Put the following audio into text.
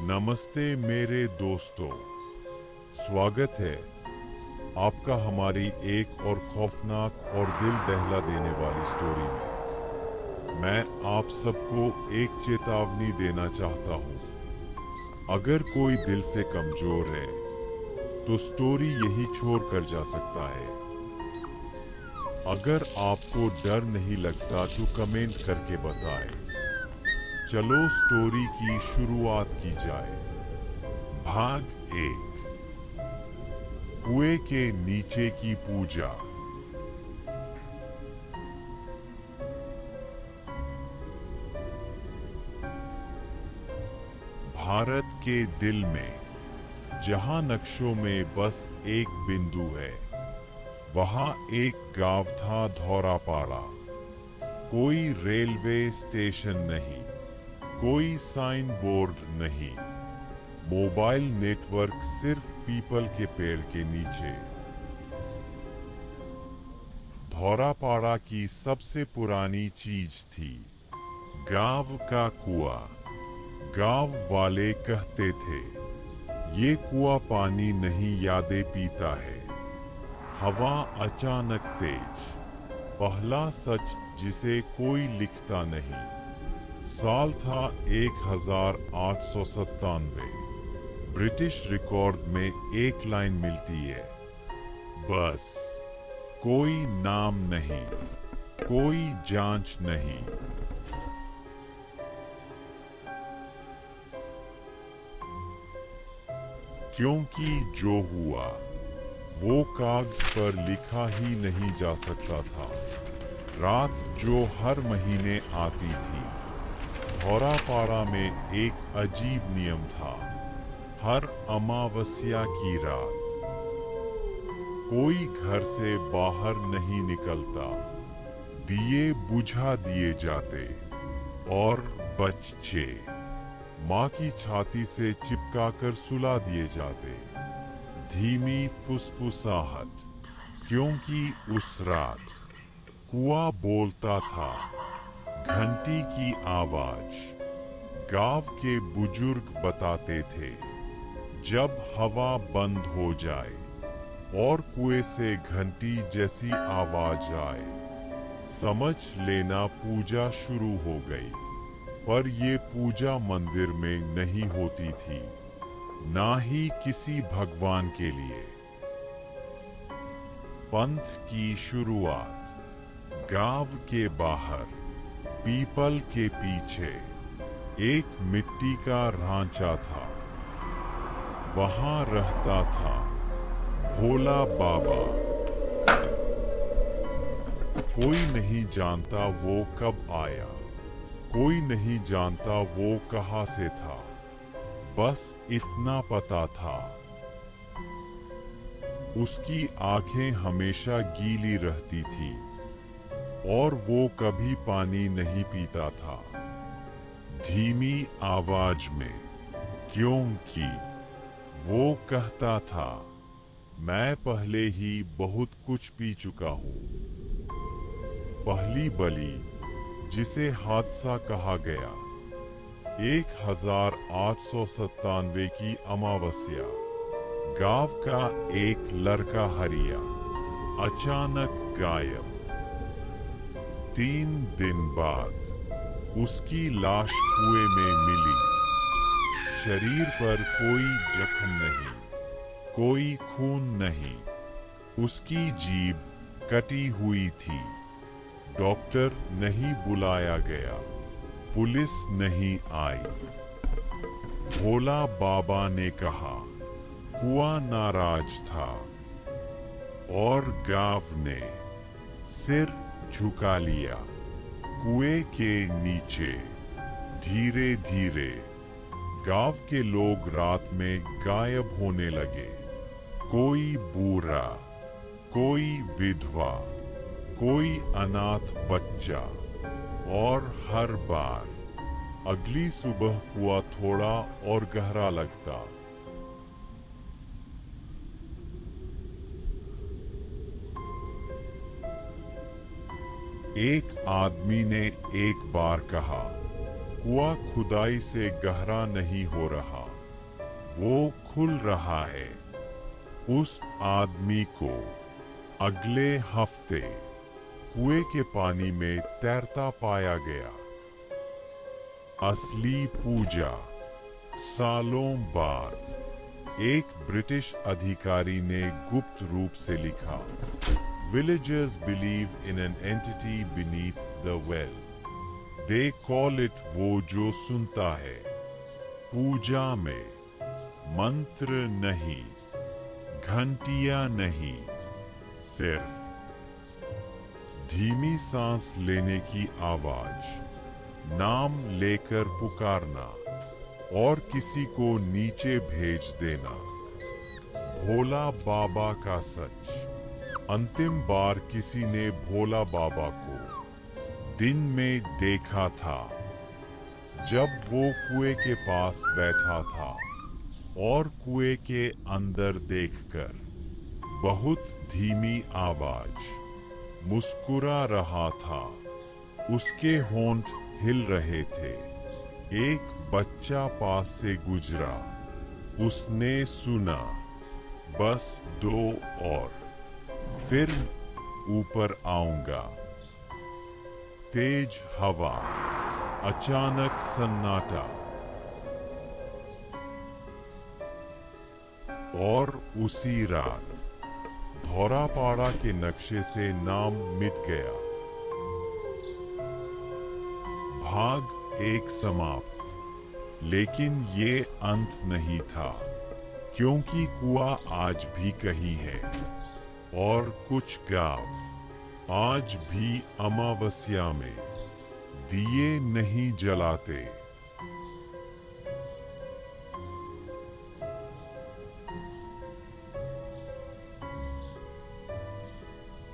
नमस्ते मेरे दोस्तों, स्वागत है आपका हमारी एक और खौफनाक और दिल दहला देने वाली स्टोरी में। मैं आप सबको एक चेतावनी देना चाहता हूँ। अगर कोई दिल से कमजोर है तो स्टोरी यही छोड़ कर जा सकता है। अगर आपको डर नहीं लगता तो कमेंट करके बताएं। चलो स्टोरी की शुरुआत की जाए। भाग 1, कुएं के नीचे की पूजा। भारत के दिल में, जहां नक्शों में बस एक बिंदु है, वहां एक गांव था धौरापाड़ा। कोई रेलवे स्टेशन नहीं, कोई साइन बोर्ड नहीं, मोबाइल नेटवर्क सिर्फ पीपल के पेड़ के नीचे। धौरापाड़ा की सबसे पुरानी चीज थी गांव का कुआं। गांव वाले कहते थे, ये कुआं पानी नहीं यादें पीता है। हवा अचानक तेज, पहला सच जिसे कोई लिखता नहीं। साल था 1897। ब्रिटिश रिकॉर्ड में एक लाइन मिलती है, बस कोई नाम नहीं, कोई जांच नहीं। क्योंकि जो हुआ वो कागज पर लिखा ही नहीं जा सकता था। रात जो हर महीने आती थी, धौरापाड़ा में एक अजीब नियम था। हर अमावस्या की रात कोई घर से बाहर नहीं निकलता। दिए बुझा दिए जाते और बच्चे माँ की छाती से चिपकाकर सुला दिए जाते। धीमी फुसफुसाहट, क्योंकि उस रात कुआं बोलता था। घंटी की आवाज, गांव के बुजुर्ग बताते थे, जब हवा बंद हो जाए और कुएं से घंटी जैसी आवाज आए, समझ लेना पूजा शुरू हो गई। पर ये पूजा मंदिर में नहीं होती थी, ना ही किसी भगवान के लिए। पंथ की शुरुआत गांव के बाहर, पीपल के पीछे एक मिट्टी का ढांचा था। वहां रहता था भोला बाबा। कोई नहीं जानता वो कब आया, कोई नहीं जानता वो कहां से था। बस इतना पता था, उसकी आंखें हमेशा गीली रहती थी और वो कभी पानी नहीं पीता था। धीमी आवाज में, क्योंकि वो कहता था, मैं पहले ही बहुत कुछ पी चुका हूँ। पहली बलि, जिसे हादसा कहा गया, 1897 की अमावस्या। गांव का एक लड़का हरिया अचानक गायब। 3 दिन बाद उसकी लाश कुएं में मिली। शरीर पर कोई जख्म नहीं, कोई खून नहीं, उसकी जीभ कटी हुई थी। डॉक्टर नहीं बुलाया गया, पुलिस नहीं आई। भोला बाबा ने कहा, कुआं नाराज था और गांव ने सिर झुका लिया। कुएं के नीचे धीरे धीरे गांव के लोग रात में गायब होने लगे। कोई बूढ़ा, कोई विधवा, कोई अनाथ बच्चा, और हर बार अगली सुबह कुआं थोड़ा और गहरा लगता। एक आदमी ने एक बार कहा, कुआं खुदाई से गहरा नहीं हो रहा, वो खुल रहा है। उस आदमी को अगले हफ्ते कुएं के पानी में तैरता पाया गया। असली पूजा। सालों बाद एक ब्रिटिश अधिकारी ने गुप्त रूप से लिखा, Villagers believe in an entity beneath the well. They call it वो जो सुनता है। पूजा में मंत्र नहीं, घंटियां नहीं, सिर्फ धीमी सांस लेने की आवाज, नाम लेकर पुकारना और किसी को नीचे भेज देना। भोला बाबा का सच। अंतिम बार किसी ने भोला बाबा को दिन में देखा था जब वो कुएं के पास बैठा था और कुएं के अंदर देखकर बहुत धीमी आवाज मुस्कुरा रहा था। उसके होंठ हिल रहे थे। एक बच्चा पास से गुजरा। उसने सुना, बस 2 और फिर ऊपर आऊंगा। तेज हवा, अचानक सन्नाटा, और उसी रात धौरापाड़ा के नक्शे से नाम मिट गया। भाग 1 समाप्त। लेकिन ये अंत नहीं था, क्योंकि कुआं आज भी कहीं है और कुछ गांव आज भी अमावस्या में दिए नहीं जलाते।